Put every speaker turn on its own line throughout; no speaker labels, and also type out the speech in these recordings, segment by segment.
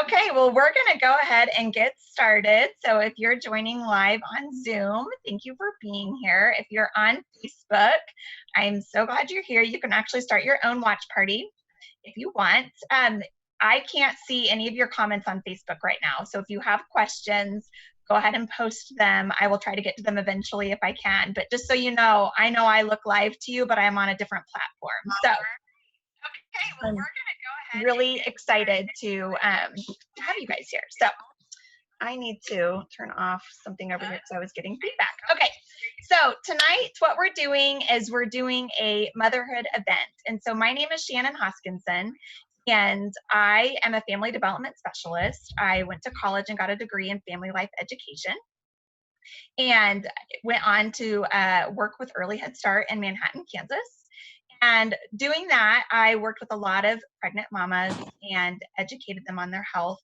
Okay, well, we're going to go ahead and get started. So if you're joining live on Zoom, thank you for being here. If you're on Facebook, I'm so glad you're here. You can actually start your own watch party if you want. I can't see any of your comments on Facebook right now. So if you have questions, go ahead and post them. I will try to get to them eventually if I can. But just so you know I look live to you, but I'm on a different platform. So okay, well, we're going to go ahead. Really excited to have you guys here. So I need to turn off something over here because I was getting feedback. Okay, so tonight what we're doing is we're doing a motherhood event. And so my name is Shannon Hoskinson, and I am a family development specialist. I went to college and got a degree in family life education, and went on to work with Early Head Start in Manhattan, Kansas. And doing that, I worked with a lot of pregnant mamas and educated them on their health,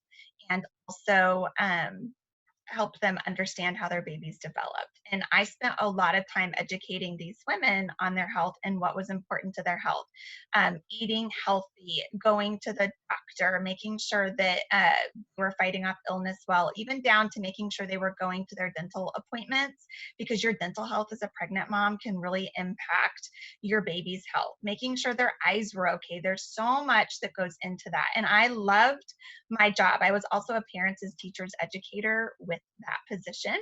and also helped them understand how their babies developed. And I spent a lot of time educating these women on their health and what was important to their health. Eating healthy, going to the doctor, making sure that they were fighting off illness well, even down to making sure they were going to their dental appointments, because your dental health as a pregnant mom can really impact your baby's health. Making sure their eyes were okay. There's so much that goes into that. And I loved my job. I was also a parents as teachers educator with that position.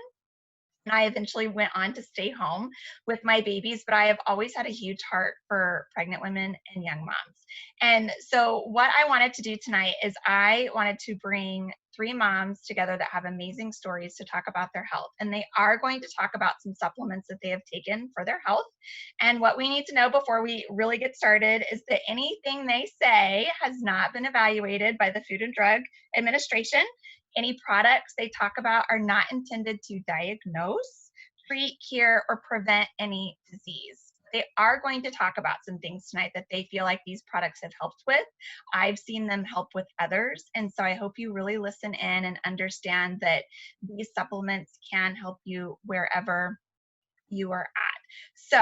And I eventually went on to stay home with my babies, but I have always had a huge heart for pregnant women and young moms. And so what I wanted to do tonight is I wanted to bring 3 moms together that have amazing stories to talk about their health. And they are going to talk about some supplements that they have taken for their health. And what we need to know before we really get started is that anything they say has not been evaluated by the Food and Drug Administration. Any products they talk about are not intended to diagnose, treat, cure, or prevent any disease. They are going to talk about some things tonight that they feel like these products have helped with. I've seen them help with others. And so I hope you really listen in and understand that these supplements can help you wherever you are at. So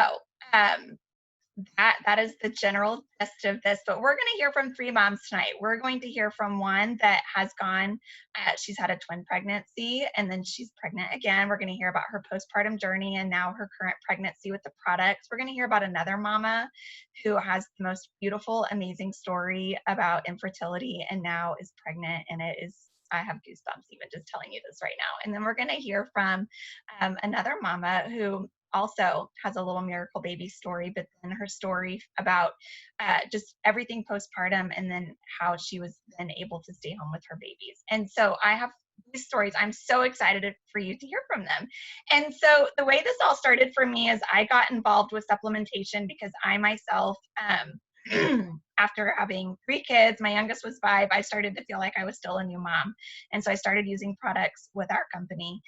that is the general gist of this, but we're going to hear from 3 moms tonight. We're going to hear from one that has gone, she's had a twin pregnancy, and then she's pregnant again. We're going to hear about her postpartum journey and now her current pregnancy with the products. We're going to hear about another mama who has the most beautiful, amazing story about infertility and now is pregnant, and I have goosebumps even just telling you this right now. And then we're going to hear from another mama who also has a little miracle baby story, but then her story about just everything postpartum, and then how she was then able to stay home with her babies. And so I have these stories. I'm so excited for you to hear from them. And so the way this all started for me is I got involved with supplementation because I myself, after having 3 kids, my youngest was 5, I started to feel like I was still a new mom. And so I started using products with our company.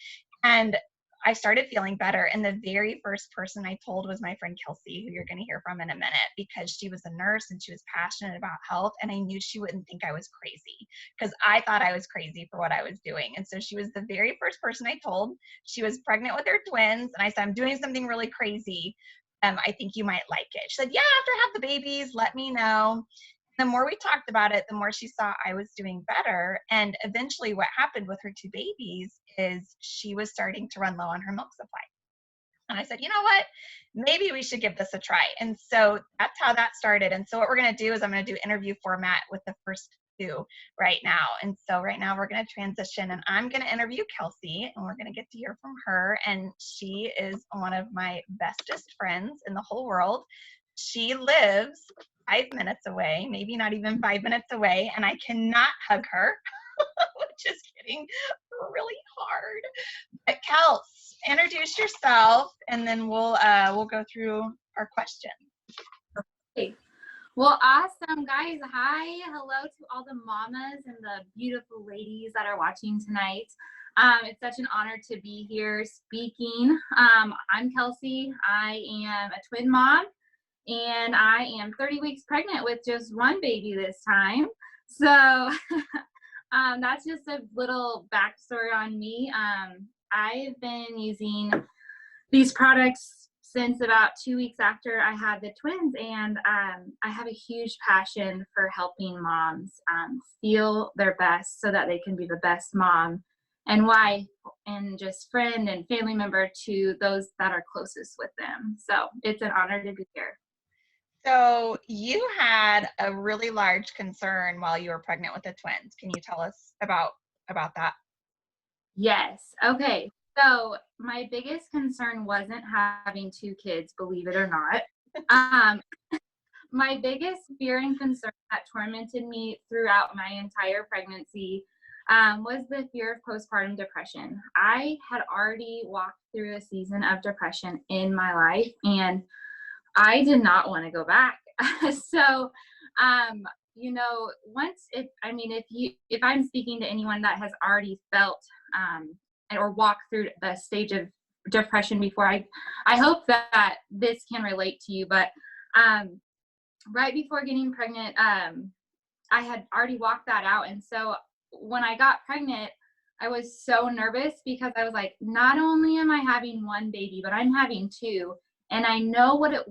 And I started feeling better. And the very first person I told was my friend Kelsey, who you're going to hear from in a minute, because she was a nurse and she was passionate about health. And I knew she wouldn't think I was crazy, because I thought I was crazy for what I was doing. And so she was the very first person I told. She was pregnant with her twins. And I said, I'm doing something really crazy. I think you might like it. She said, yeah, after I have the babies, let me know. The more we talked about it, the more she saw I was doing better. And eventually what happened with her 2 babies is she was starting to run low on her milk supply. And I said, you know what, maybe we should give this a try. And so that's how that started. And so what we're going to do is I'm going to do interview format with the first 2 right now. And so right now we're going to transition, and I'm going to interview Kelsey, and we're going to get to hear from her. And she is one of my bestest friends in the whole world. She lives 5 minutes away, maybe not even 5 minutes away, and I cannot hug her, which is getting really hard. But Kels, introduce yourself, and then we'll go through our questions.
Okay. Well, awesome, guys. Hi, hello to all the mamas and the beautiful ladies that are watching tonight. It's such an honor to be here speaking. I'm Kelsey. I am a twin mom, and I am 30 weeks pregnant with just 1 baby this time. So that's just a little backstory on me. I've been using these products since about 2 weeks after I had the twins, and I have a huge passion for helping moms feel their best so that they can be the best mom and wife and just friend and family member to those that are closest with them. So it's an honor to be here.
So you had a really large concern while you were pregnant with the twins. Can you tell us about that?
Yes. Okay. So my biggest concern wasn't having 2 kids, believe it or not. Um, my biggest fear and concern that tormented me throughout my entire pregnancy was the fear of postpartum depression. I had already walked through a season of depression in my life, and I did not want to go back. So, once if I'm speaking to anyone that has already felt or walked through the stage of depression before, I hope that this can relate to you. But right before getting pregnant, I had already walked that out. And so when I got pregnant, I was so nervous because I was like, not only am I having one baby, but I'm having 2. And I know what it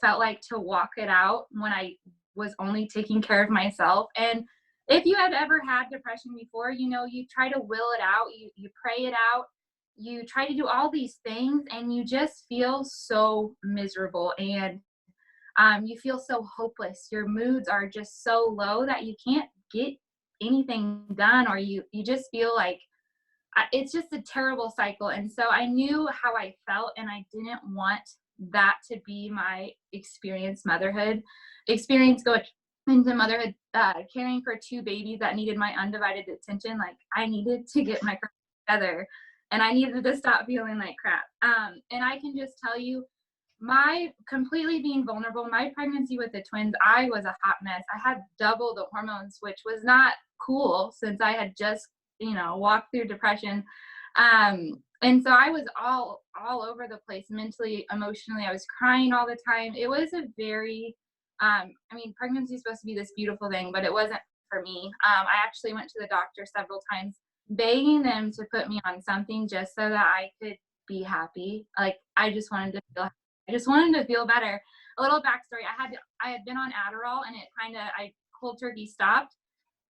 felt like to walk it out when I was only taking care of myself. And if you had ever had depression before, you try to will it out, you pray it out, you try to do all these things, and you just feel so miserable. And you feel so hopeless. Your moods are just so low that you can't get anything done, or you just feel like it's just a terrible cycle. And so I knew how I felt, and I didn't want that to be my experience going into motherhood, caring for 2 babies that needed my undivided attention. Like, I needed to get my crap together, and I needed to stop feeling like crap. And I can just tell you, my completely being vulnerable, my pregnancy with the twins, I was a hot mess. I had double the hormones, which was not cool since I had just, walked through depression. And so I was all over the place, mentally, emotionally. I was crying all the time. It was a very, pregnancy is supposed to be this beautiful thing, but it wasn't for me. I actually went to the doctor several times, begging them to put me on something just so that I could be happy. Like, I just wanted to feel better. A little backstory: I had been on Adderall, and I cold turkey stopped.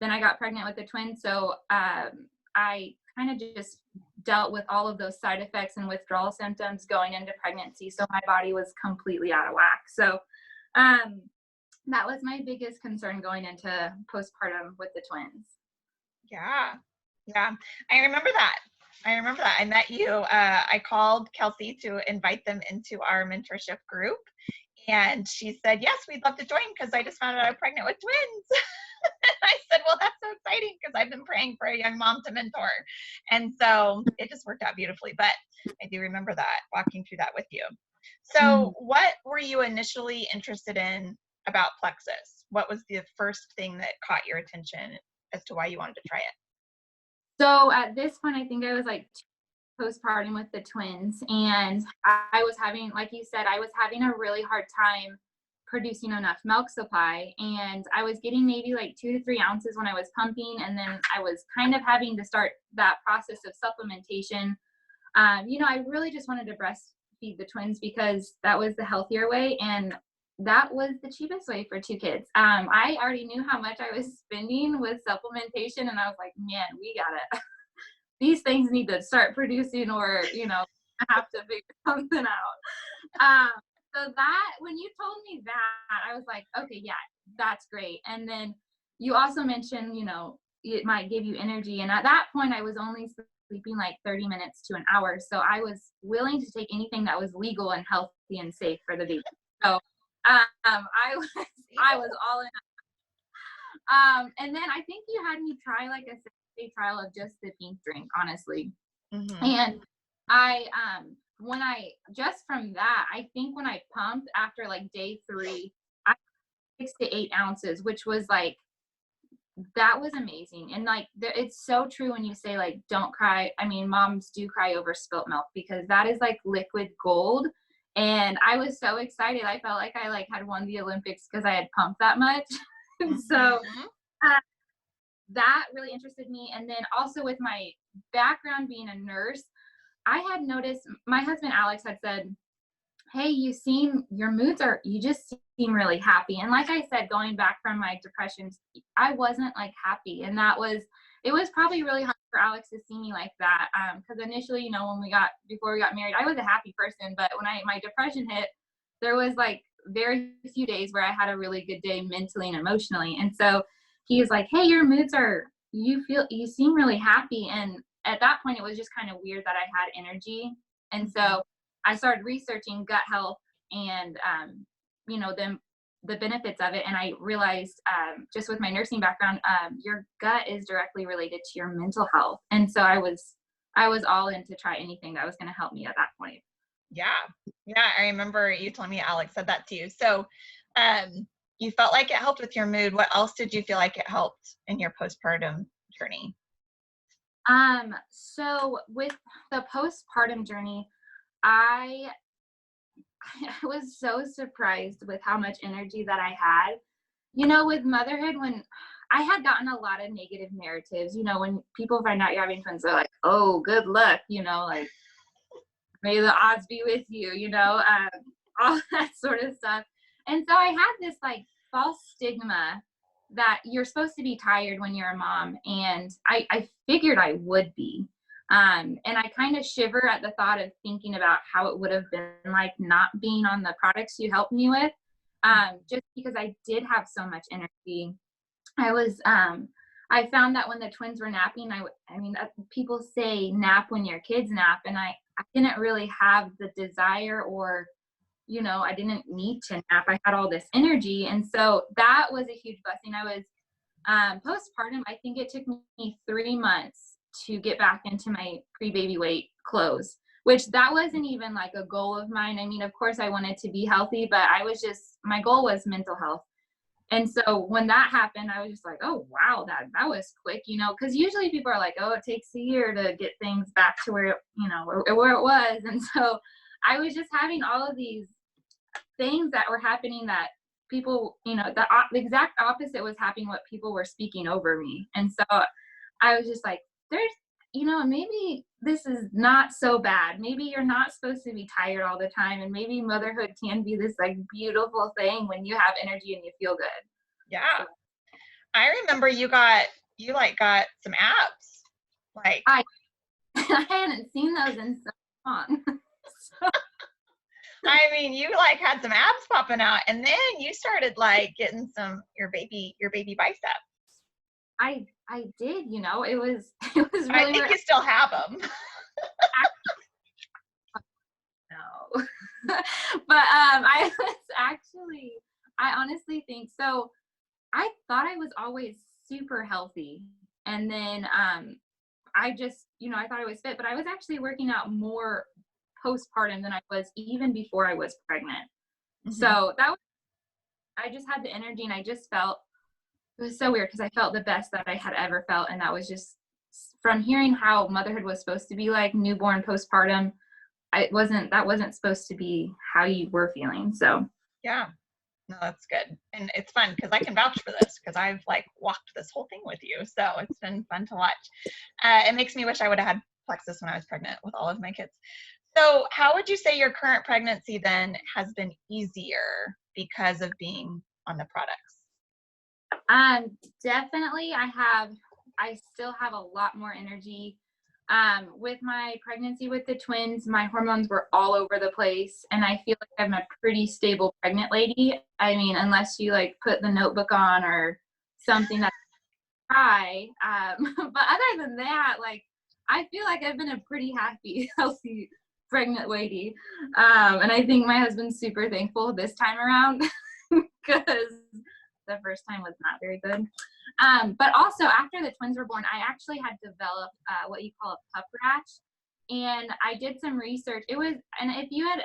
Then I got pregnant with the twins, so I kind of just dealt with all of those side effects and withdrawal symptoms going into pregnancy. So my body was completely out of whack. So that was my biggest concern going into postpartum with the twins.
Yeah. I remember that. I met you. I called Kelsey to invite them into our mentorship group. And she said, yes, we'd love to join because I just found out I'm pregnant with twins. And I said, well, that's so exciting because I've been praying for a young mom to mentor. And so it just worked out beautifully. But I do remember that, walking through that with you. So what were you initially interested in about Plexus? What was the first thing that caught your attention as to why you wanted to try it?
So at this point, I think I was like postpartum with the twins, and I was having, like you said, I was having a really hard time producing enough milk supply, and I was getting maybe like 2 to 3 ounces when I was pumping, and then I was kind of having to start that process of supplementation. I really just wanted to breastfeed the twins because that was the healthier way, and that was the cheapest way for 2 kids. I already knew how much I was spending with supplementation, and I was like, man, we gotta these things need to start producing, or I have to figure something out. So that, when you told me that, I was like, okay, yeah, that's great. And then you also mentioned, it might give you energy. And at that point, I was only sleeping like 30 minutes to an hour. So I was willing to take anything that was legal and healthy and safe for the baby. So I was all in. And then I think you had me try like a 6-day trial of just the pink drink, honestly. And just from that, I think when I pumped after like day 3, I had 6 to 8 ounces, which was like, that was amazing. And like, it's so true when you say like, don't cry. I mean, moms do cry over spilt milk because that is like liquid gold. And I was so excited. I felt like I had won the Olympics because I had pumped that much. So that really interested me. And then also with my background being a nurse, I had noticed, my husband Alex had said, hey, you just seem really happy. And like I said, going back from my depressions, I wasn't like happy. And it was probably really hard for Alex to see me like that. Cause initially, before we got married, I was a happy person, but when my depression hit, there was like very few days where I had a really good day mentally and emotionally. And so he was like, hey, you seem really happy. And at that point, it was just kind of weird that I had energy. And so I started researching gut health and, the benefits of it. And I realized, just with my nursing background, your gut is directly related to your mental health. And so I was all in to try anything that was going to help me at that point.
Yeah. Yeah. I remember you telling me Alex said that to you. So, you felt like it helped with your mood. What else did you feel like it helped in your postpartum journey?
So with the postpartum journey, I I was so surprised with how much energy that I had. With motherhood, when I had gotten a lot of negative narratives, when people find out you're having twins, they're like, oh, good luck, like, may the odds be with you, all that sort of stuff. And so I had this like false stigma that you're supposed to be tired when you're a mom. And I figured I would be. And I kind of shiver at the thought of thinking about how it would have been like not being on the products you helped me with. Just because I did have so much energy. I found that when the twins were napping, people say nap when your kids nap, and I didn't really have the desire or, I didn't need to nap. I had all this energy. And so that was a huge blessing. I was postpartum, I think it took me 3 months to get back into my pre-baby weight clothes, which that wasn't even like a goal of mine. I mean, of course I wanted to be healthy, but my goal was mental health. And so when that happened, I was just like, oh, wow, that was quick, because usually people are like, oh, it takes a year to get things back to where it was. And so I was just having all of these things that were happening that people, the exact opposite was happening, what people were speaking over me. And so I was just like, maybe this is not so bad. Maybe you're not supposed to be tired all the time. And maybe motherhood can be this like beautiful thing when you have energy and you feel good.
Yeah. I remember you got some abs. Like
I hadn't seen those in so long.
I mean, you like had some abs popping out, and then you started like getting your baby biceps.
I did, it was really
I think you still have them.
No. But I honestly think so. I thought I was always super healthy. And then I just, I thought I was fit, but I was actually working out more postpartum than I was even before I was pregnant. Mm-hmm. So I just had the energy, and I just felt, it was so weird because I felt the best that I had ever felt. And that was just from hearing how motherhood was supposed to be like, newborn, postpartum. That wasn't supposed to be how you were feeling. So
yeah, no, that's good. And it's fun because I can vouch for this because I've like walked this whole thing with you. So it's been fun to watch. It makes me wish I would have had Plexus when I was pregnant with all of my kids. So how would you say your current pregnancy then has been easier because of being on the products?
Definitely I still have a lot more energy. With my pregnancy with the twins, my hormones were all over the place, and I feel like I'm a pretty stable pregnant lady. I mean, unless you like put the Notebook on or something that's high. But other than that, like, I feel like I've been a pretty happy, healthy pregnant lady. And I think my husband's super thankful this time around because the first time was not very good. But also after the twins were born, I actually had developed what you call a pup rash. And I did some research. And if you have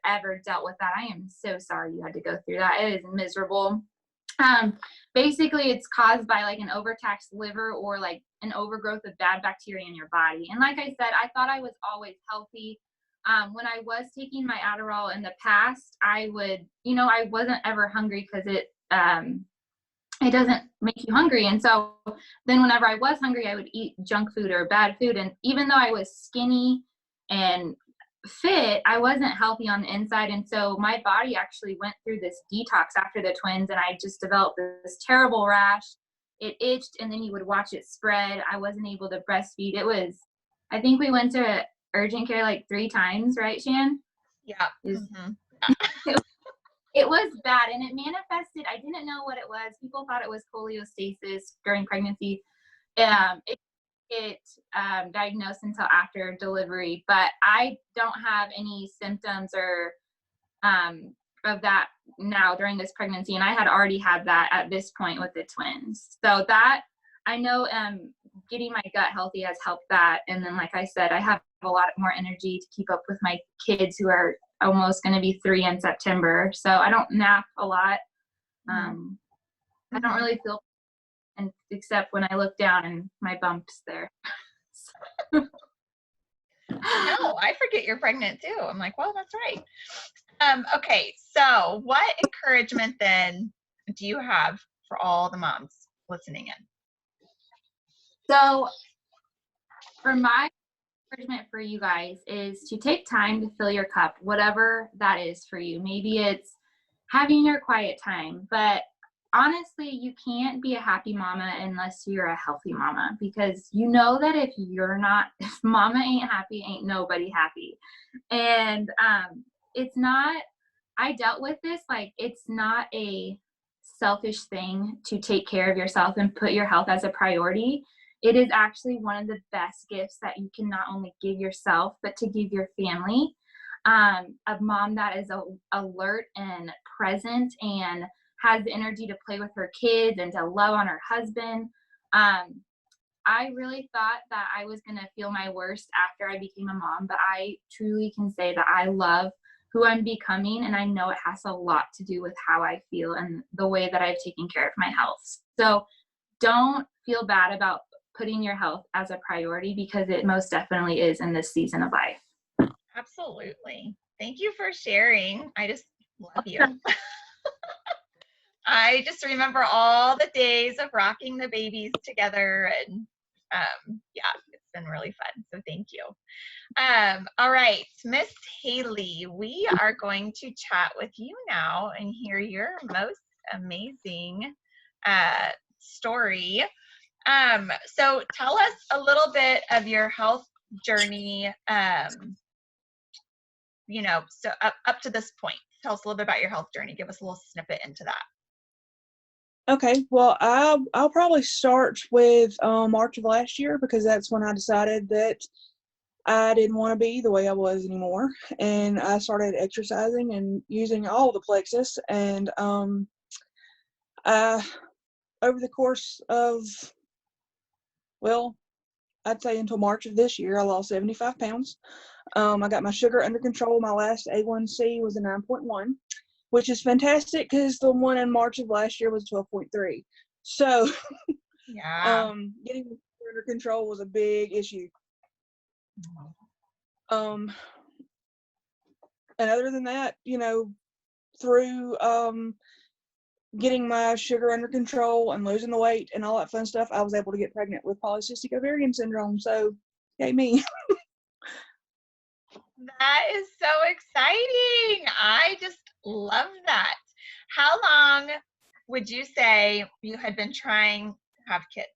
ever dealt with that, I am so sorry you had to go through that. It is miserable. Basically it's caused by like an overtaxed liver or like an overgrowth of bad bacteria in your body. And like I said, I thought I was always healthy. When I was taking my Adderall in the past, I wasn't ever hungry because it doesn't make you hungry. And so then whenever I was hungry, I would eat junk food or bad food. And even though I was skinny and fit, I wasn't healthy on the inside. And so my body actually went through this detox after the twins, and I just developed this terrible rash. It itched, and then you would watch it spread. I wasn't able to breastfeed. I think we went to urgent care like 3 times, right, Shan?
Yeah.
It was bad, and it manifested. I didn't know what it was. People thought it was cholestasis during pregnancy. It diagnosed until after delivery, but I don't have any symptoms or of that now during this pregnancy, and I had already had that at this point with the twins. So that I know getting my gut healthy has helped that. And then, like I said, I have a lot more energy to keep up with my kids who are almost going to be 3 in September. So I don't nap a lot. I don't really feel, and except when I look down and my bump's there.
No, I forget you're pregnant too. I'm like, well, that's right. Okay, so what encouragement then do you have for all the moms listening in?
So for my encouragement for you guys is to take time to fill your cup, whatever that is for you. Maybe it's having your quiet time, but honestly, you can't be a happy mama unless you're a healthy mama, because you know that if mama ain't happy, ain't nobody happy. And it's not, I dealt with this, like, it's not a selfish thing to take care of yourself and put your health as a priority. It is actually one of the best gifts that you can not only give yourself, but to give your family. A mom that is alert and present and has the energy to play with her kids and to love on her husband. I really thought that I was going to feel my worst after I became a mom, but I truly can say that I love who I'm becoming, and I know it has a lot to do with how I feel and the way that I've taken care of my health. So don't feel bad about putting your health as a priority, because it most definitely is in this season of life.
Absolutely. Thank you for sharing. I just love you. I just remember all the days of rocking the babies together, and yeah, it's been really fun. So thank you. All right, Miss Haley, we are going to chat with you now and hear your most amazing story. So tell us a little bit of your health journey, so up to this point. Tell us a little bit about your health journey. Give us a little snippet into that.
Okay, well, I'll probably start with March of last year, because that's when I decided that I didn't want to be the way I was anymore, and I started exercising and using all the plexus, and over the course of, well, I'd say until March of this year, I lost 75 pounds. I got my sugar under control. My last A1C was a 9.1, which is fantastic, because the one in March of last year was 12.3. So
yeah,
getting the sugar under control was a big issue. And other than that, through getting my sugar under control and losing the weight and all that fun stuff, I was able to get pregnant with polycystic ovarian syndrome. So, yay me.
that is so exciting. I just love that. How long would you say you had been trying to have kids?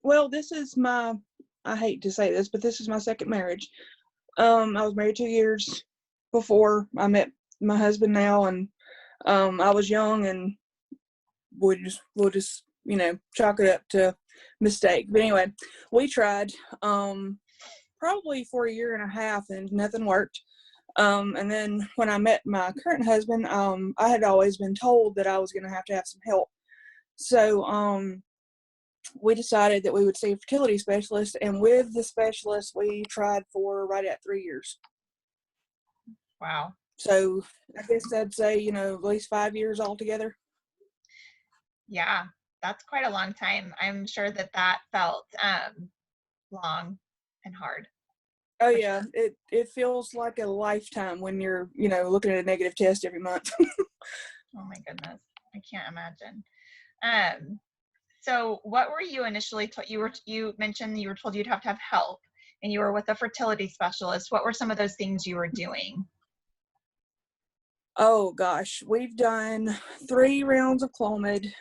Well, this is I hate to say this, but this is my second marriage. I was married 2 years before I met my husband now, and I was young, and we'll just chalk it up to mistake. But anyway, we tried probably for a year and a half, and nothing worked. And then when I met my current husband, I had always been told that I was going to have some help. So we decided that we would see a fertility specialist, and with the specialist, we tried for right at 3 years.
Wow.
So I guess I'd say, at least 5 years altogether.
Yeah, that's quite a long time. I'm sure that felt long and hard.
Oh yeah, sure. It feels like a lifetime when you're, looking at a negative test every month.
Oh my goodness, I can't imagine. So what were you initially told? You mentioned you were told you'd have to have help. and you were with a fertility specialist. What were some of those things you were doing?
Oh gosh, we've done 3 rounds of Clomid,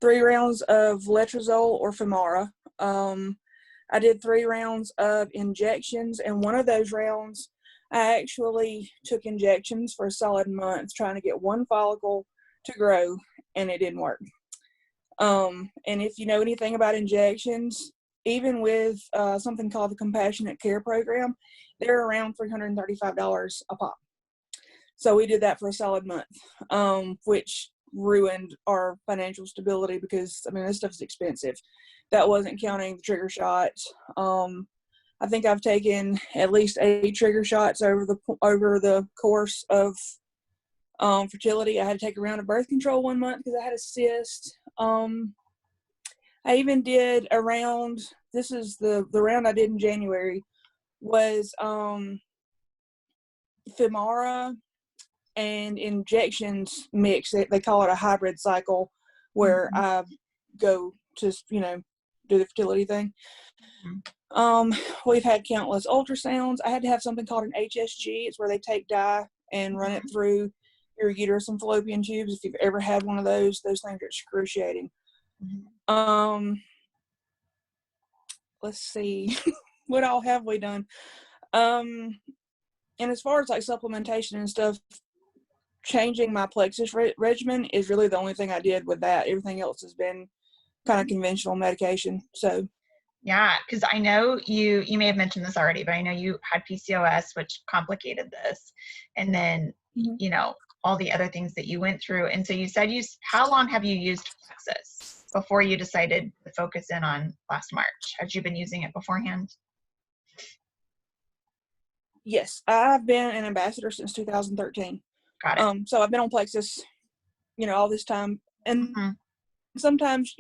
3 rounds of letrozole or Femara. I did 3 rounds of injections, and one of those rounds, I actually took injections for a solid month trying to get one follicle to grow, and it didn't work. And if you know anything about injections, even with something called the Compassionate Care Program, they're around $335 a pop. So we did that for a solid month, which ruined our financial stability because, I mean, this stuff is expensive. That wasn't counting the trigger shots. I think I've taken at least 8 trigger shots over the course of fertility. I had to take a round of birth control 1 month because I had a cyst. I even did a round. This is the round I did in January was Femara and injections mixed. They call it a hybrid cycle where I go to, do the fertility thing. We've had countless ultrasounds. I had to have something called an HSG. It's where they take dye and run it through your uterus and fallopian tubes. If you've ever had one of those things are excruciating. Let's see. What all have we done? And as far as like supplementation and stuff, changing my Plexus regimen is really the only thing I did with that. Everything else has been kind of conventional medication. So
yeah, because I know you may have mentioned this already, but I know you had PCOS, which complicated this, and then all the other things that you went through. And so you said how long have you used Plexus before you decided to focus in on last March? Had you been using it beforehand?
Yes, I've been an ambassador since 2013.
Got it.
So I've been on Plexus, all this time. And sometimes,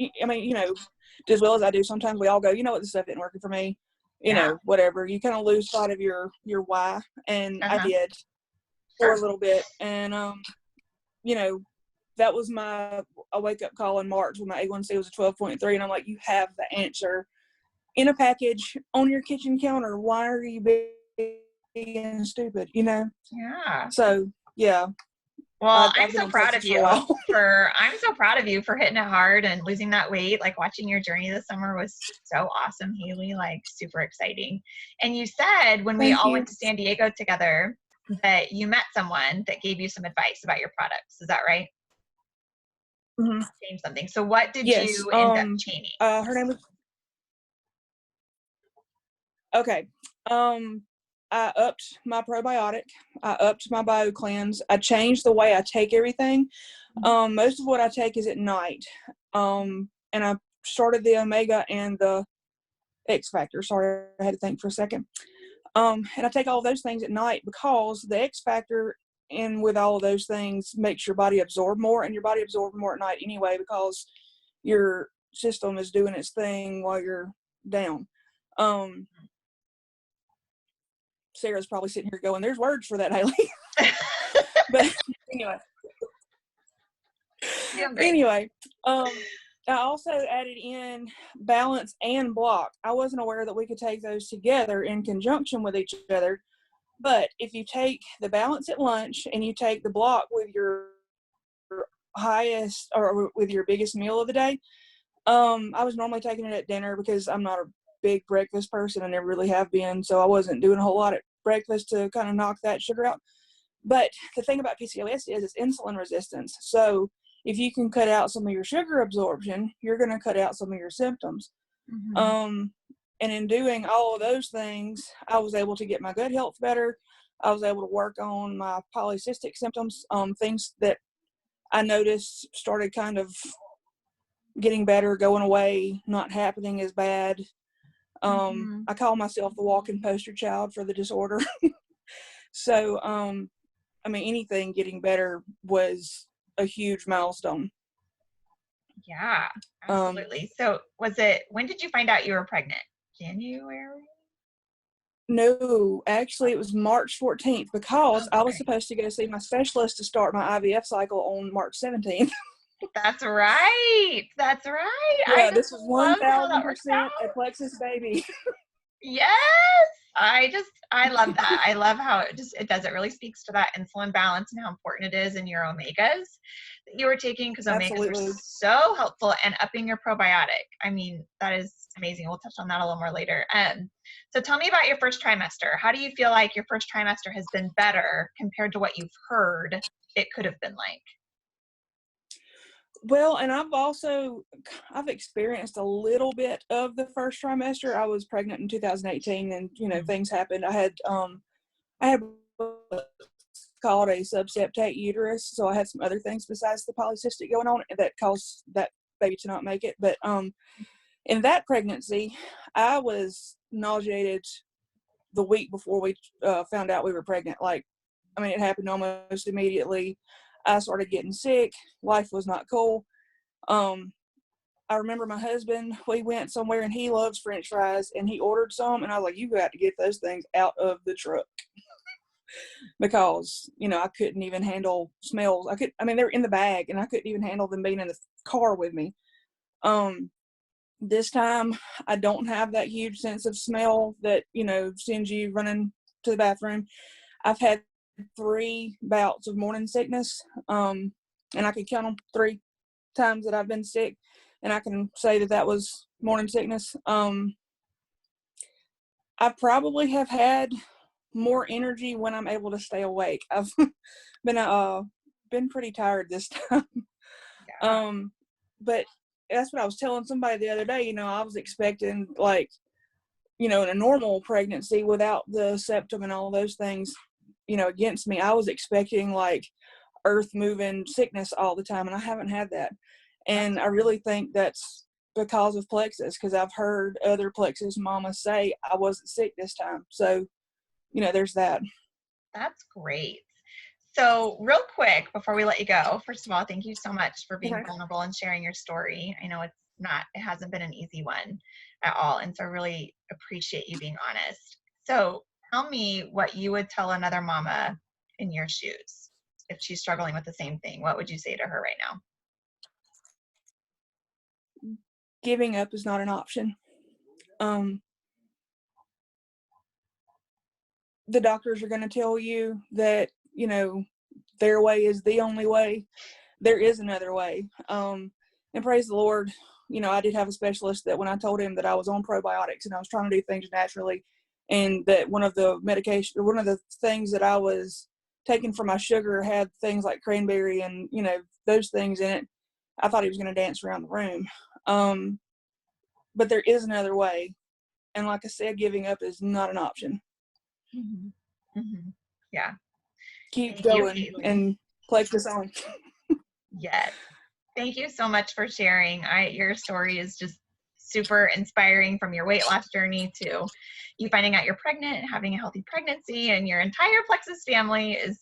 as well as I do, sometimes we all go, you know what, this stuff isn't working for me, whatever. You kind of lose sight of your why. And I did for a little bit. And, that was a wake-up call in March when my A1C was a 12.3. And I'm like, you have the answer in a package on your kitchen counter. Why are you being stupid, Yeah. So, yeah.
Well, I'm so proud of you for hitting it hard and losing that weight. Like, watching your journey this summer was so awesome, Haley, like super exciting. And you said when we all went to San Diego together that you met someone that gave you some advice about your products. Is that right? Change something. So what did you end up changing?
Her name was, okay. I upped my probiotic. I upped my BioCleanse. I changed the way I take everything. Most of what I take is at night. And I started the Omega and the X Factor. Sorry, I had to think for a second. And I take all those things at night because the X Factor and with all of those things makes your body absorb more, and your body absorbs more at night anyway because your system is doing its thing while you're down. Sarah's probably sitting here going, there's words for that, Haley. But anyway, I also added in balance and block. I wasn't aware that we could take those together in conjunction with each other. But if you take the balance at lunch and you take the block with your highest or with your biggest meal of the day, I was normally taking it at dinner because I'm not a big breakfast person. I never really have been. So I wasn't doing a whole lot at breakfast to kind of knock that sugar out. But the thing about PCOS is it's insulin resistance. So if you can cut out some of your sugar absorption, you're going to cut out some of your symptoms. And in doing all of those things, I was able to get my gut health better. I was able to work on my polycystic symptoms, things that I noticed started kind of getting better, going away, not happening as bad. I call myself the walking poster child for the disorder. So, anything getting better was a huge milestone.
Yeah, absolutely. So when did you find out you were pregnant? January?
No, actually it was March 14th because I was supposed to go see my specialist to start my IVF cycle on March 17th.
That's right. That's right. I
Yeah,
just
this is
love how that works
1000% a
out.
plexus baby.
Yes. I love that. I love how it does. It really speaks to that insulin balance and how important it is in your omegas that you were taking, because omegas are
Absolutely.
so helpful, and upping your probiotic. I mean, that is amazing. We'll touch on that a little more later. So tell me about your first trimester. How do you feel like your first trimester has been better compared to what you've heard it could have been like?
Well, and I've experienced a little bit of the first trimester. I was pregnant in 2018, and things happened. I had what's called a subseptate uterus, so I had some other things besides the polycystic going on that caused that baby to not make it. But in that pregnancy, I was nauseated the week before we found out we were pregnant. It happened almost immediately. I started getting sick. Life was not cool. I remember my husband, we went somewhere and he loves French fries, and he ordered some, and I was like, you got to get those things out of the truck. Because, I couldn't even handle smells. They were in the bag, and I couldn't even handle them being in the car with me. This time I don't have that huge sense of smell that, sends you running to the bathroom. I've had 3 bouts of morning sickness, and I can count them 3 times that I've been sick, and I can say that was morning sickness. I probably have had more energy when I'm able to stay awake. I've been pretty tired this time.
Yeah.
But that's what I was telling somebody the other day. I was expecting, in a normal pregnancy without the septum and all those things, against me, I was expecting earth moving sickness all the time, and I haven't had that. And I really think that's because of plexus, because I've heard other plexus mamas say I wasn't sick this time. So, there's that.
That's great. So real quick, before we let you go, first of all, thank you so much for being
Okay.
vulnerable and sharing your story. I know it hasn't been an easy one at all. And so I really appreciate you being honest. So tell me what you would tell another mama in your shoes if she's struggling with the same thing. What would you say to her right now?
Giving up is not an option. The doctors are going to tell you that, their way is the only way. There is another way. And praise the Lord, I did have a specialist that when I told him that I was on probiotics and I was trying to do things naturally, and that one of the things that I was taking for my sugar had things like cranberry and, those things in it, I thought he was going to dance around the room. But there is another way. And like I said, giving up is not an option.
Mm-hmm. Mm-hmm. Yeah.
Keep
Thank you,
going
Haley.
and play this on.
Yes. Thank you so much for sharing. Your story is just super inspiring, from your weight loss journey to you finding out you're pregnant and having a healthy pregnancy, and your entire Plexus family is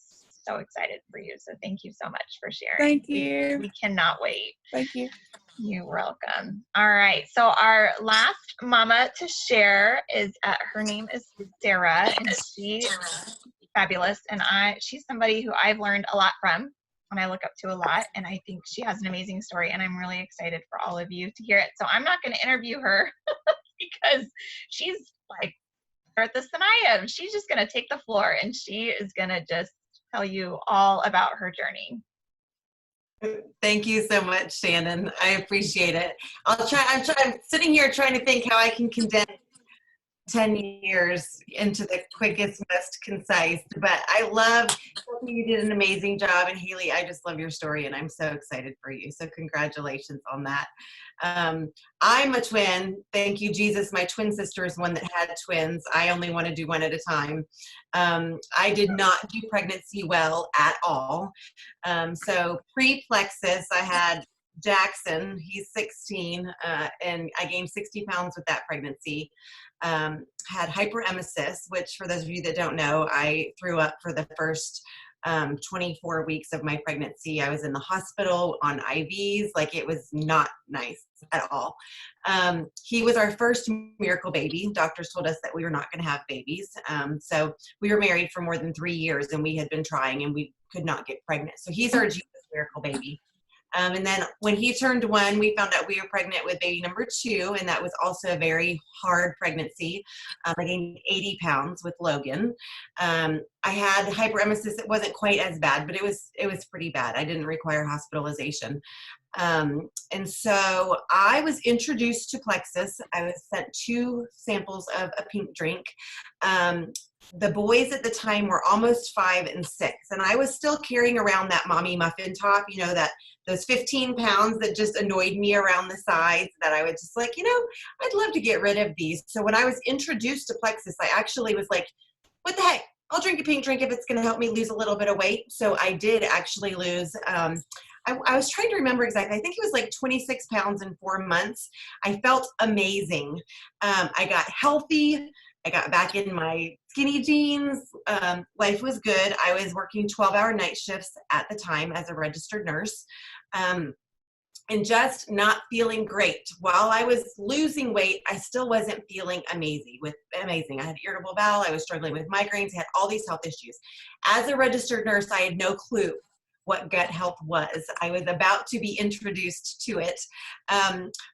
so excited for you. So thank you so much for sharing.
Thank you.
We cannot wait.
Thank you.
You're welcome. All right. So our last mama to share is her name is Sarah, and she's fabulous. And she's somebody who I've learned a lot from, and I look up to a lot. And I think she has an amazing story, and I'm really excited for all of you to hear it. So I'm not going to interview her because she's like at the Sanaya. She's just going to take the floor, and she is going to just tell you all about her journey.
Thank you so much, Shannon. I appreciate it. I'm sitting here trying to think how I can condense 10 years into the quickest, most concise, but you did an amazing job. And Haley, I just love your story, and I'm so excited for you. So congratulations on that. I'm a twin. Thank you, Jesus. My twin sister is one that had twins. I only want to do one at a time. I did not do pregnancy well at all. So pre-plexus, I had Jackson. He's 16, and I gained 60 pounds with that pregnancy. Had hyperemesis, which for those of you that don't know, I threw up for the first 24 weeks of my pregnancy. I was in the hospital on IVs. It was not nice at all. He was our first miracle baby. Doctors told us that we were not going to have babies. So we were married for more than 3 years, and we had been trying, and we could not get pregnant. So he's our Jesus miracle baby. And then when he turned 1, we found out we were pregnant with baby number 2, and that was also a very hard pregnancy. I gained 80 pounds with Logan. I had hyperemesis. It wasn't quite as bad, but it was pretty bad. I didn't require hospitalization. And so I was introduced to Plexus. I was sent 2 samples of a pink drink. The boys at the time were almost 5 and 6, and I was still carrying around that mommy muffin top, you know, those 15 pounds that just annoyed me around the sides, that I was just like, you know, I'd love to get rid of these. So when I was introduced to Plexus, I actually was like, what the heck? I'll drink a pink drink if it's going to help me lose a little bit of weight. So I did actually lose, I was trying to remember exactly. I think it was like 26 pounds in 4 months. I felt amazing. I got healthy. I got back in my skinny jeans. Life was good. I was working 12-hour night shifts at the time as a registered nurse, and just not feeling great. While I was losing weight, I still wasn't feeling amazing. I had irritable bowel. I was struggling with migraines. I had all these health issues. As a registered nurse, I had no clue what gut health was. I was about to be introduced to it.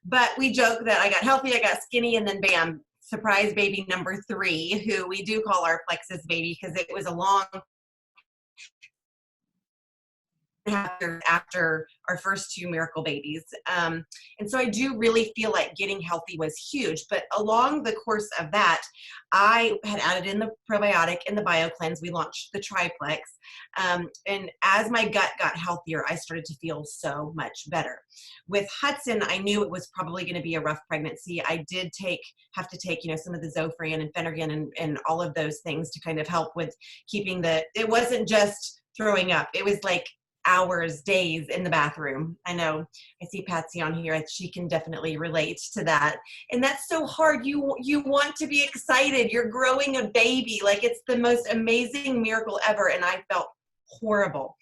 But we joke that I got healthy, I got skinny, and then bam, surprise baby number 3, who we do call our Plexus baby because it was a long after our first 2 miracle babies. And so I do really feel like getting healthy was huge. But along the course of that, I had added in the probiotic and the BioCleanse. We launched the triplex. And as my gut got healthier, I started to feel so much better. With Hudson, I knew it was probably going to be a rough pregnancy. I did have to take, you know, some of the Zofran and Phenergan and all of those things to kind of help with keeping it wasn't just throwing up. It was like hours, days in the bathroom. I know I see Patsy on here. She can definitely relate to that. And that's so hard. You want to be excited. You're growing a baby. Like, it's the most amazing miracle ever. And I felt horrible.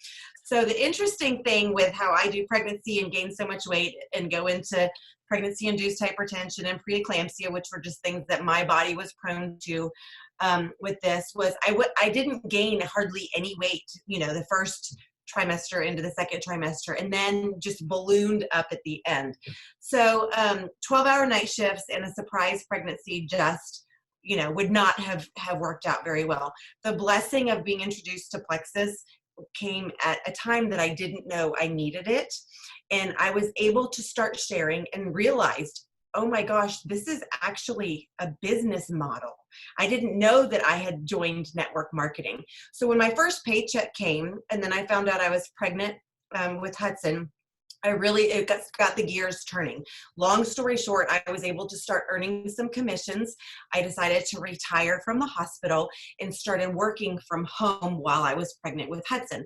So the interesting thing with how I do pregnancy and gain so much weight and go into pregnancy-induced hypertension and preeclampsia, which were just things that my body was prone to, with this was I didn't gain hardly any weight, you know, the first trimester into the second trimester, and then just ballooned up at the end. So 12-hour night shifts and a surprise pregnancy just, you know, would not have worked out very well. The blessing of being introduced to Plexus came at a time that I didn't know I needed it. And I was able to start sharing and realized, oh my gosh, this is actually a business model. I didn't know that I had joined network marketing. So when my first paycheck came, and then I found out I was pregnant with Hudson, it got the gears turning. Long story short, I was able to start earning some commissions. I decided to retire from the hospital and started working from home while I was pregnant with Hudson.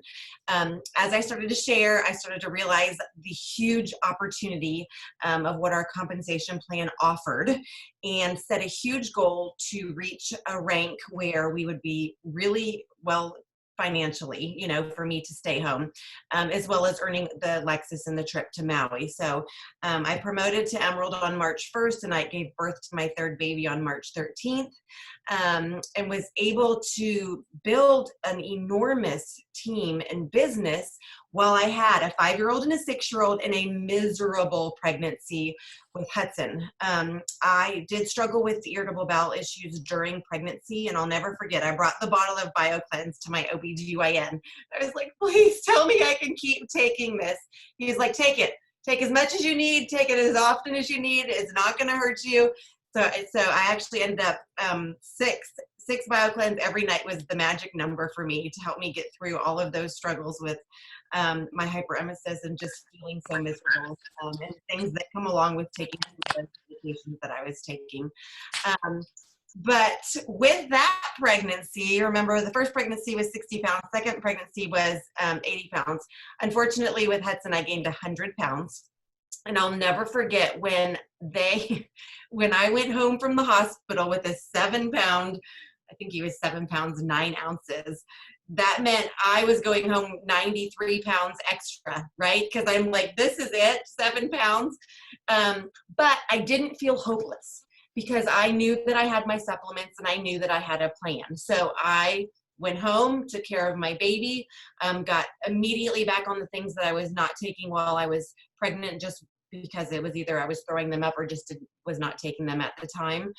As I started to share, I started to realize the huge opportunity of what our compensation plan offered, and set a huge goal to reach a rank where we would be really well financially, you know, for me to stay home, as well as earning the Lexus and the trip to Maui. So I promoted to Emerald on March 1st, and I gave birth to my 3rd baby on March 13th, and was able to build an enormous team and business while I had a 5-year-old and a 6-year-old and a miserable pregnancy with Hudson. I did struggle with irritable bowel issues during pregnancy, and I'll never forget, I brought the bottle of BioCleanse to my OBGYN. I was like, please tell me I can keep taking this. He was like, take it. Take as much as you need. Take it as often as you need. It's not going to hurt you. So I actually ended up 6 BioCleanse every night was the magic number for me to help me get through all of those struggles with my hyperemesis and just feeling so miserable, and things that come along with taking the medications that I was taking. But with that pregnancy, remember the first pregnancy was 60 pounds, second pregnancy was 80 pounds. Unfortunately with Hudson, I gained 100 pounds. And I'll never forget when I went home from the hospital with a 7-pound, I think he was 7 pounds, 9 ounces. That meant I was going home 93 pounds extra, right? Because I'm like, this is it, 7 pounds. But I didn't feel hopeless because I knew that I had my supplements and I knew that I had a plan. So I went home, took care of my baby, got immediately back on the things that I was not taking while I was pregnant, just because it was either I was throwing them up or just was not taking them at the time.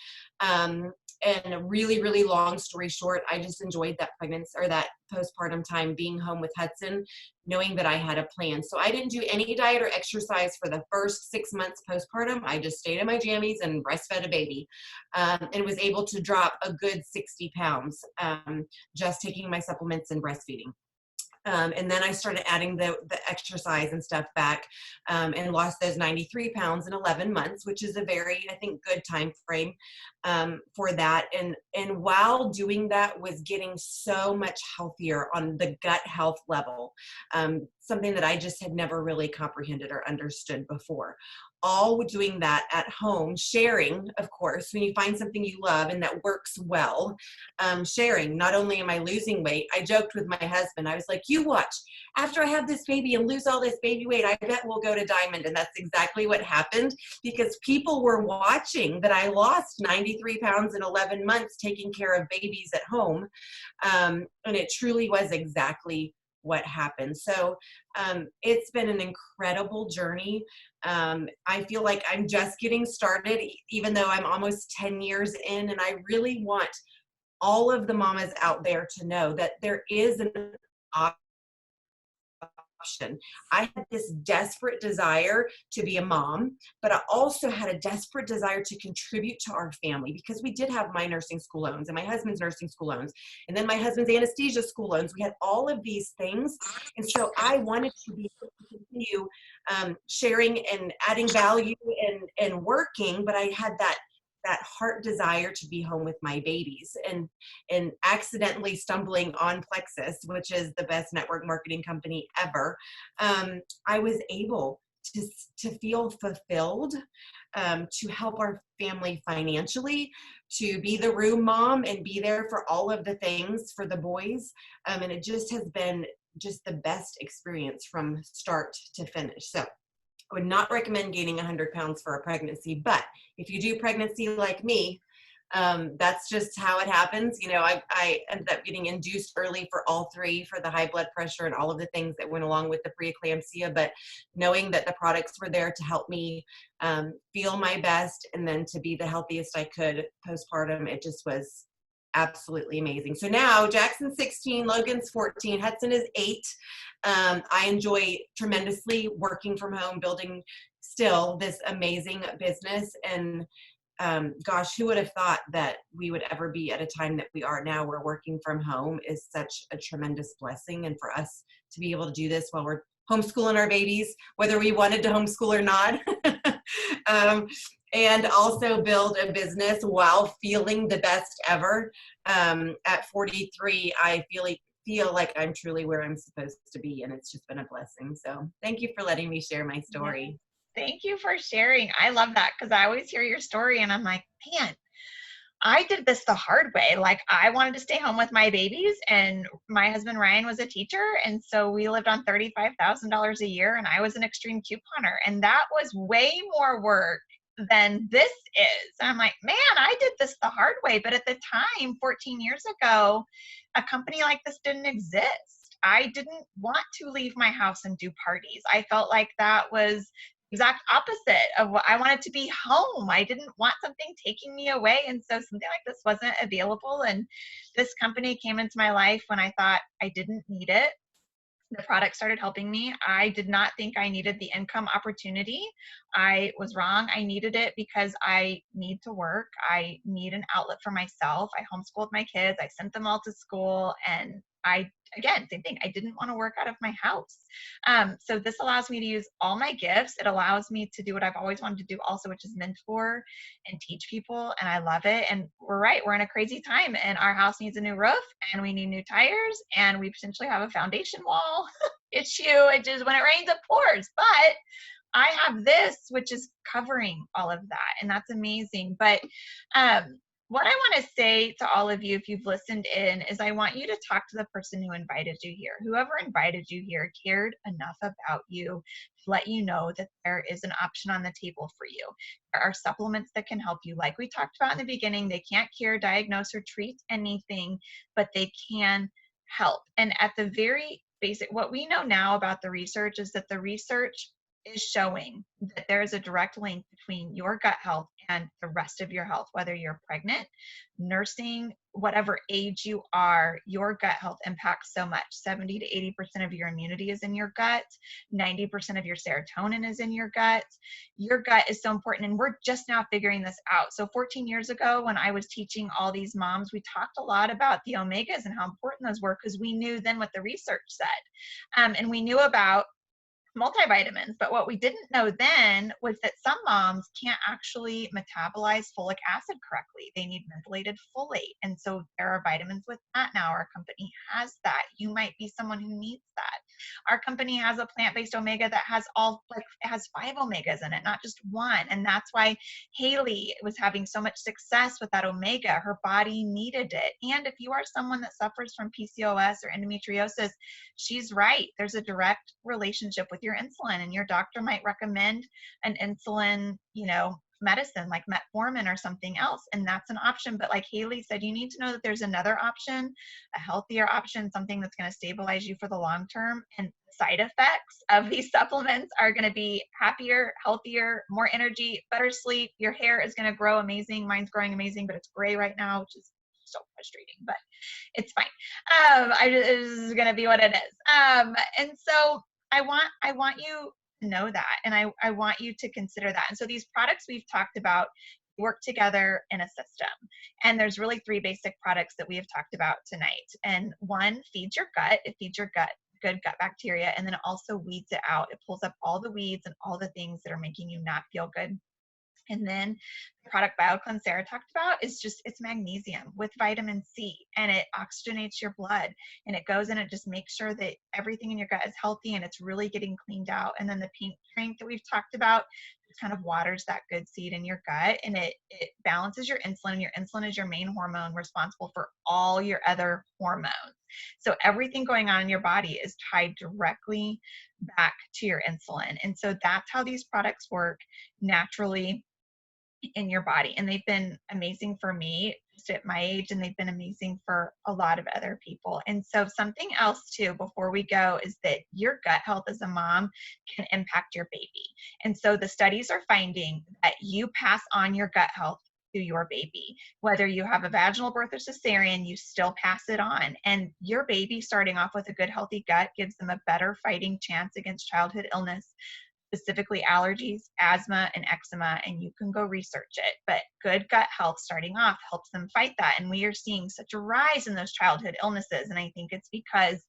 And a really, really long story short, I just enjoyed that pregnancy or that postpartum time being home with Hudson, knowing that I had a plan. So I didn't do any diet or exercise for the first 6 months postpartum. I just stayed in my jammies and breastfed a baby, and was able to drop a good 60 pounds, just taking my supplements and breastfeeding. And then I started adding the exercise and stuff back, and lost those 93 pounds in 11 months, which is a very, I think, good time frame for that. And while doing that, was getting so much healthier on the gut health level, something that I just had never really comprehended or understood before. All doing that at home, sharing, of course, when you find something you love and that works well, sharing. Not only am I losing weight, I joked with my husband, I was like, you watch, after I have this baby and lose all this baby weight, I bet we'll go to Diamond. And that's exactly what happened, because people were watching that I lost 93 pounds in 11 months taking care of babies at home. And it truly was exactly what happened. So it's been an incredible journey. I feel like I'm just getting started, even though I'm almost 10 years in, and I really want all of the mamas out there to know that there is an option. I had this desperate desire to be a mom, but I also had a desperate desire to contribute to our family, because we did have my nursing school loans and my husband's nursing school loans, and then my husband's anesthesia school loans. We had all of these things. And so I wanted to be able to continue sharing and adding value and working, but I had that heart desire to be home with my babies, and accidentally stumbling on Plexus, which is the best network marketing company ever. I was able to feel fulfilled, to help our family financially, to be the room mom and be there for all of the things for the boys. And it just has been just the best experience from start to finish. So I would not recommend gaining 100 pounds for a pregnancy, but if you do pregnancy like me, that's just how it happens. You know, I ended up getting induced early for all three, for the high blood pressure and all of the things that went along with the preeclampsia, but knowing that the products were there to help me feel my best and then to be the healthiest I could postpartum, it just was absolutely amazing. So now Jackson's 16, Logan's 14, Hudson is 8. I enjoy tremendously working from home, building still this amazing business. And gosh, who would have thought that we would ever be at a time that we are now, where working from home is such a tremendous blessing. And for us to be able to do this while we're homeschooling our babies, whether we wanted to homeschool or not, and also build a business while feeling the best ever. At 43, I feel like I'm truly where I'm supposed to be, and it's just been a blessing. So thank you for letting me share my story.
Thank you for sharing. I love that, because I always hear your story and I'm like, man, I did this the hard way. Like, I wanted to stay home with my babies, and my husband Ryan was a teacher, and so we lived on $35,000 a year, and I was an extreme couponer, and that was way more work than this is. And I'm like, man, I did this the hard way. But at the time, 14 years ago, a company like this didn't exist. I didn't want to leave my house and do parties. I felt like that was exact opposite of what I wanted to be home. I didn't want something taking me away. And so something like this wasn't available. And this company came into my life when I thought I didn't need it. The product started helping me. I did not think I needed the income opportunity. I was wrong. I needed it because I need to work. I need an outlet for myself. I homeschooled my kids. I sent them all to school. And again, same thing. I didn't want to work out of my house. So this allows me to use all my gifts. It allows me to do what I've always wanted to do also, which is mentor and teach people. And I love it. And we're right. We're in a crazy time, and our house needs a new roof, and we need new tires, and we potentially have a foundation wall issue. It just, when it rains, it pours. But I have this, which is covering all of that. And that's amazing. But what I want to say to all of you, if you've listened in, is I want you to talk to the person who invited you here. Whoever invited you here cared enough about you to let you know that there is an option on the table for you. There are supplements that can help you. Like we talked about in the beginning, they can't cure, diagnose, or treat anything, but they can help. And at the very basic, what we know now about the research is that the research is showing that there is a direct link between your gut health and the rest of your health, whether you're pregnant, nursing, whatever age you are, your gut health impacts so much. 70 to 80% of your immunity is in your gut. 90% of your serotonin is in your gut. Your gut is so important, and we're just now figuring this out. So 14 years ago, when I was teaching all these moms, we talked a lot about the omegas and how important those were because we knew then what the research said. And we knew about multivitamins, but what we didn't know then was that some moms can't actually metabolize folic acid correctly. They need mentholated folate, and so there are vitamins with that now. Our company has that. You might be someone who needs that. Our company has a plant-based omega that has it has 5 omegas in it, not just one, and that's why Haley was having so much success with that omega. Her body needed it. And if you are someone that suffers from PCOS or endometriosis, she's right. There's a direct relationship with your insulin, and your doctor might recommend an insulin, medicine like metformin or something else, and that's an option. But like Haley said, you need to know that there's another option, a healthier option, something that's going to stabilize you for the long term. And side effects of these supplements are going to be happier, healthier, more energy, better sleep. Your hair is going to grow amazing. Mine's growing amazing, but it's gray right now, which is so frustrating, but it's fine. This is going to be what it is. And so I want you to know that, and I want you to consider that. And so these products we've talked about work together in a system. And there's really 3 basic products that we have talked about tonight. And one feeds your gut. It feeds your gut good gut bacteria, and then it also weeds it out. It pulls up all the weeds and all the things that are making you not feel good. And then the product BioCleanse Sarah talked about is it's magnesium with vitamin C, and it oxygenates your blood, and it goes in and just makes sure that everything in your gut is healthy and it's really getting cleaned out. And then the pink drink that we've talked about, it kind of waters that good seed in your gut, and it balances your insulin, and your insulin is your main hormone responsible for all your other hormones. So everything going on in your body is tied directly back to your insulin. And so that's how these products work naturally in your body. And they've been amazing for me just at my age, and they've been amazing for a lot of other people. And so something else too, before we go, is that your gut health as a mom can impact your baby. And so the studies are finding that you pass on your gut health to your baby. Whether you have a vaginal birth or cesarean, you still pass it on. And your baby starting off with a good, healthy gut gives them a better fighting chance against childhood illness, specifically allergies, asthma, and eczema, and you can go research it. But good gut health starting off helps them fight that. And we are seeing such a rise in those childhood illnesses. And I think it's because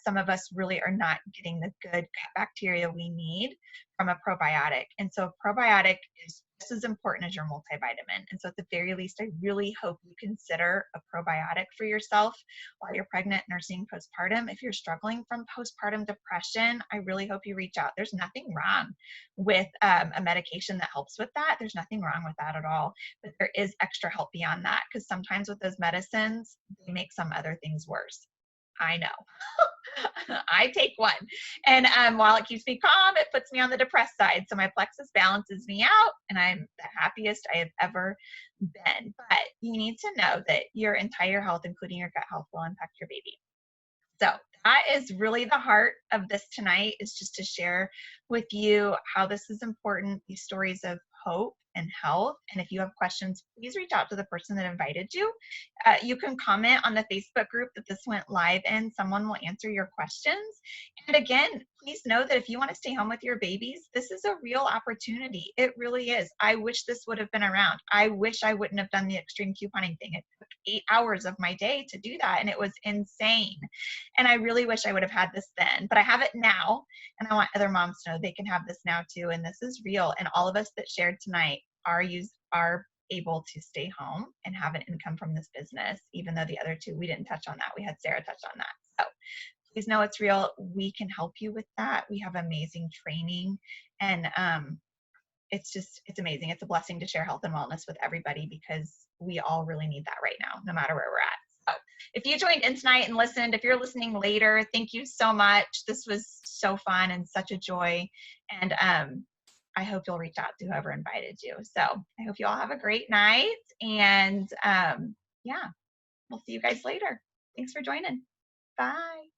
some of us really are not getting the good gut bacteria we need from a probiotic. And so a probiotic is just as important as your multivitamin. And so at the very least, I really hope you consider a probiotic for yourself while you're pregnant, nursing, postpartum. If you're struggling from postpartum depression, I really hope you reach out. There's nothing wrong with a medication that helps with that. There's nothing wrong with that at all. But there is extra help beyond that, because sometimes with those medicines, they make some other things worse. I know. I take one. And while it keeps me calm, it puts me on the depressed side. So my plexus balances me out, and I'm the happiest I have ever been. But you need to know that your entire health, including your gut health, will impact your baby. So that is really the heart of this tonight, is just to share with you how this is important, these stories of hope and health. And if you have questions, please reach out to the person that invited you. You can comment on the Facebook group that this went live in. Someone will answer your questions. And again, please know that if you want to stay home with your babies, this is a real opportunity. It really is. I wish this would have been around. I wish I wouldn't have done the extreme couponing thing. It took 8 hours of my day to do that, and it was insane. And I really wish I would have had this then, but I have it now. And I want other moms to know they can have this now too. And this is real. And all of us that shared tonight are able to stay home and have an income from this business, even though the other 2, we didn't touch on that. We had Sarah touch on that. So please know it's real. We can help you with that. We have amazing training, and it's amazing. It's a blessing to share health and wellness with everybody because we all really need that right now, no matter where we're at. So if you joined in tonight and listened, if you're listening later, thank you so much. This was so fun and such a joy. And I hope you'll reach out to whoever invited you. So I hope you all have a great night. And yeah, we'll see you guys later. Thanks for joining. Bye.